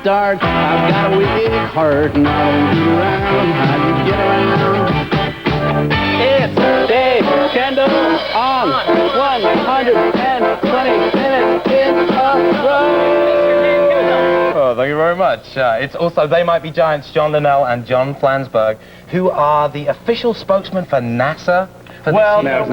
start. I've got a weak heart and I don't get around. How do you get around? It's Dave Kendall on 120 minutes in a row. Oh, thank you very much. It's also They Might Be Giants, John Linnell and John Flansburgh, who are the official spokesman for NASA. Well, no,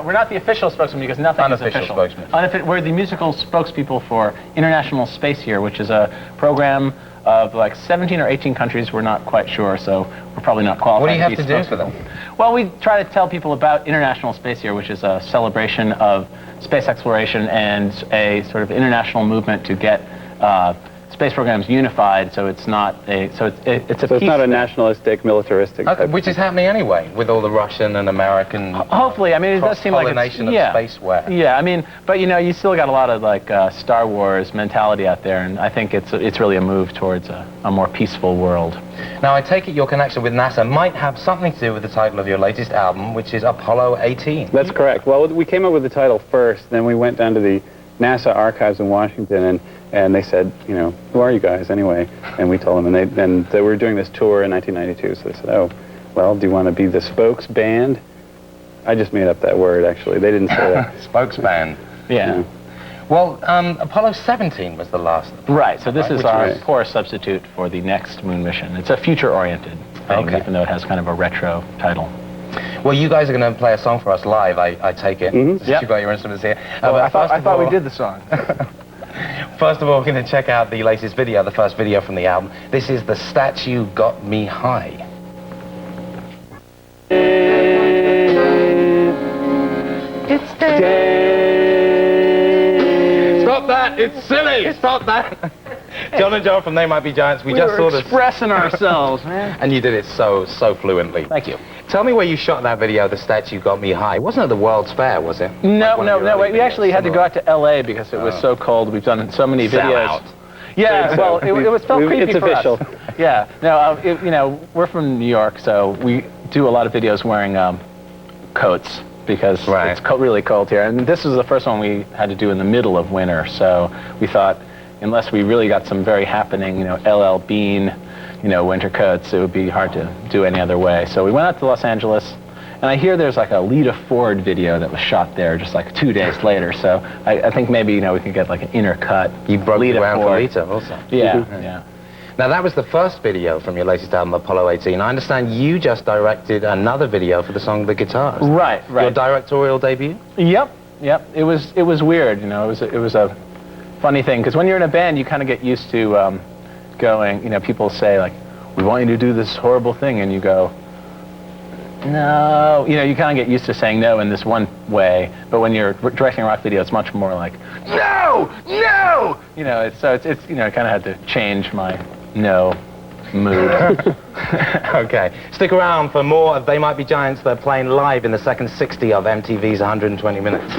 we're not the official spokesman because nothing is official. Spokesman. We're the musical spokespeople for International Space Year, which is a program of like 17 or 18 countries. We're not quite sure, so we're probably not qualified. What do you have to do for them? Well, we try to tell people about International Space Year, which is a celebration of space exploration and a sort of international movement to get space programs unified, so it's not a it's not a nationalistic, militaristic. Okay, which is happening anyway with all the Russian and American. Hopefully, I mean, it does seem like it's of spaceware. Yeah, I mean, but you know, you still got a lot of like Star Wars mentality out there, and I think it's really a move towards a more peaceful world. Now, I take it your connection with NASA might have something to do with the title of your latest album, which is Apollo 18. That's correct. Well, we came up with the title first, then we went down to the NASA archives in Washington, and they said, you know, who are you guys anyway? And we told them, and they were doing this tour in 1992, so they said, oh, well, do you want to be the spokes band? I just made up that word, actually. They didn't say that. Spokes band. Yeah. Well, Apollo 17 was the last. Right, so this is our poor substitute for the next moon mission. It's a future-oriented thing, even though it has kind of a retro title. Well, you guys are going to play a song for us live, I take it. Mm-hmm. You've got your instruments here. Well, I thought we did the song. First of all, we're going to check out the latest video, the first video from the album. This is The Statue Got Me High. It's Dave. Stop that! It's silly! Stop that! John and John from They Might Be Giants, we just sort of expressing ourselves, man. And you did it so fluently. Thank you. Tell me where you shot that video, The Statue Got Me High. Wasn't it the World's Fair, was it? No. We actually had to go out to L.A. because it was so cold. We've done so many videos. Out. Yeah, well, it was felt creepy it's for official. us. Yeah. No, you know, we're from New York, so we do a lot of videos wearing coats because it's really cold here. And this was the first one we had to do in the middle of winter, so we thought, unless we really got some very happening, you know, LL Bean, you know, winter coats, it would be hard to do any other way. So we went out to Los Angeles, and I hear there's like a Lita Ford video that was shot there just like 2 days later. So I think maybe, you know, we could get like an inner cut. You broke Lita ground for Ford. Lita also. Yeah, yeah. Now, that was the first video from your latest album, Apollo 18. I understand you just directed another video for the song The Guitars. Right. Your directorial debut? Yep. It was weird, you know, it was a funny thing, because when you're in a band, you kind of get used to going, you know, people say, like, we want you to do this horrible thing, and you go, no. You know, you kind of get used to saying no in this one way, but when you're directing a rock video, it's much more like, no! You know, it's you know, I kind of had to change my no mood. Okay. Stick around for more of They Might Be Giants. They're playing live in the second 60 of MTV's 120 Minutes.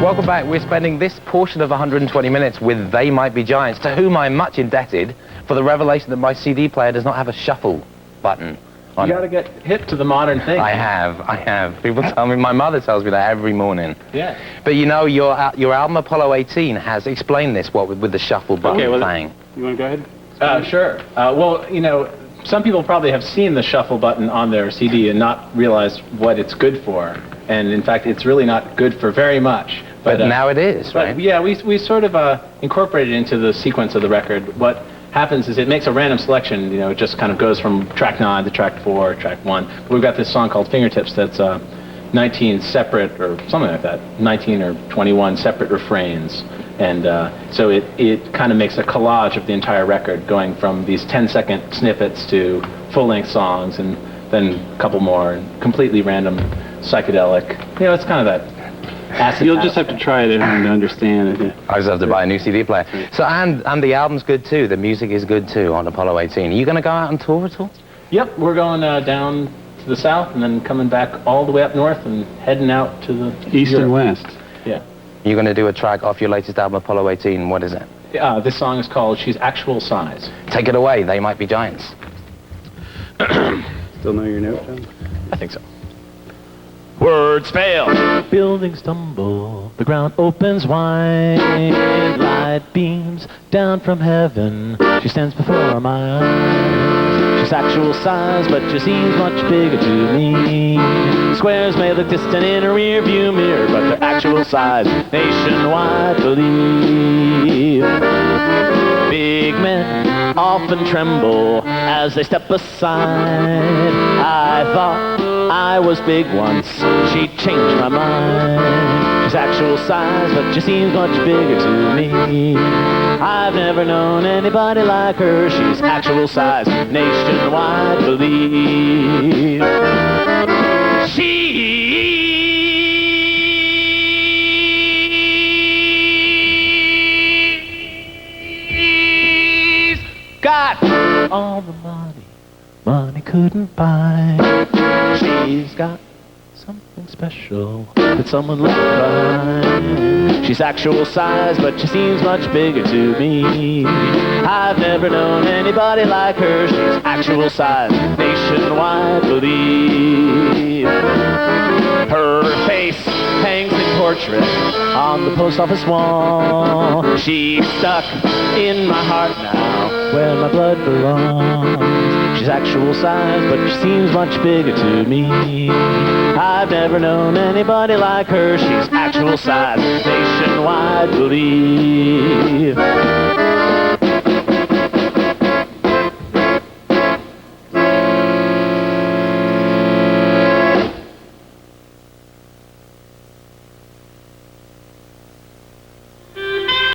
Welcome back. We're spending this portion of 120 Minutes with They Might Be Giants, to whom I'm much indebted for the revelation that my CD player does not have a shuffle button on it. You gotta get hip to the modern thing. I have. People tell me, my mother tells me that every morning. Yeah. But you know, your album Apollo 18 has explained this, what with the shuffle button playing. You want to go ahead? Sure. Well, you know, some people probably have seen the shuffle button on their CD and not realized what it's good for. And in fact, it's really not good for very much. But now it is, right? Yeah, we sort of incorporated it into the sequence of the record. What happens is it makes a random selection, you know, it just kind of goes from track 9 to track 4, track 1. But we've got this song called Fingertips that's 19 separate, or something like that, 19 or 21 separate refrains. And so it kind of makes a collage of the entire record, going from these 10-second snippets to full-length songs, and then a couple more, and completely random psychedelic. You know, it's kind of that acid. You'll just have to try it and understand it. I just have to buy a new CD player. So, and the album's good too, the music is good too on Apollo 18. Are you going to go out on tour at all? Yep, we're going down to the south and then coming back all the way up north and heading out to the east and west. Yeah. You're going to do a track off your latest album, Apollo 18. What is it? This song is called She's Actual Size. Take it away, They Might Be Giants. Still know your note, John? I think so. Words fail. Buildings tumble. The ground opens wide. Light beams down from heaven. She stands before my eyes. She's actual size, but she seems much bigger to me. Squares may look distant in a rear view mirror, but they're actual size. Nationwide believe. Big men often tremble as they step aside. I thought I was big once, she changed my mind. She's actual size, but she seems much bigger to me. I've never known anybody like her. She's actual size, nationwide believe. She's got all the money couldn't buy. She's got something special that someone left behind. She's actual size, but she seems much bigger to me. I've never known anybody like her. She's actual size, nationwide believe. Her face hangs in portrait on the post office wall. She's stuck in my heart now, where my blood belongs. She's actual size, but she seems much bigger to me. I've never known anybody like her. She's actual size, nationwide believe.